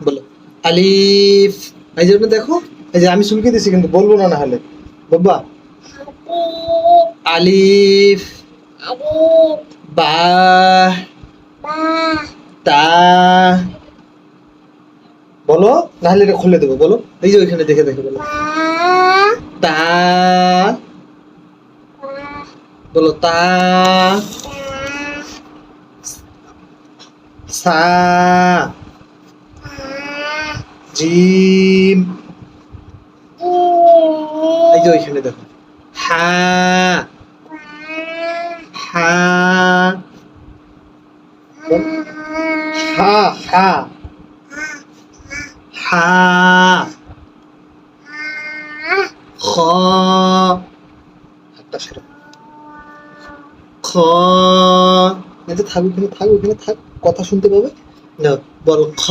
বলো আলিফ। এই যে দেখো, এই যে আমি চুলকে দিছি কিন্তু বলবো না, না হলে বাবা। আলিফ, বা, তা, বলো না হলে এটা খুলে দেবো। বলো, এই যে ওইখানে দেখে দেখে বলো তা, বলো তা, সা, জিম, এই যে ওইখানে দেখো হা, হা, হা, হা, হা, খ, হাতটা সরাও। খ, এই যে থাক ওখানে, থাক ওখানে, থাক, কথা শুনতে পাবে না। বল খ।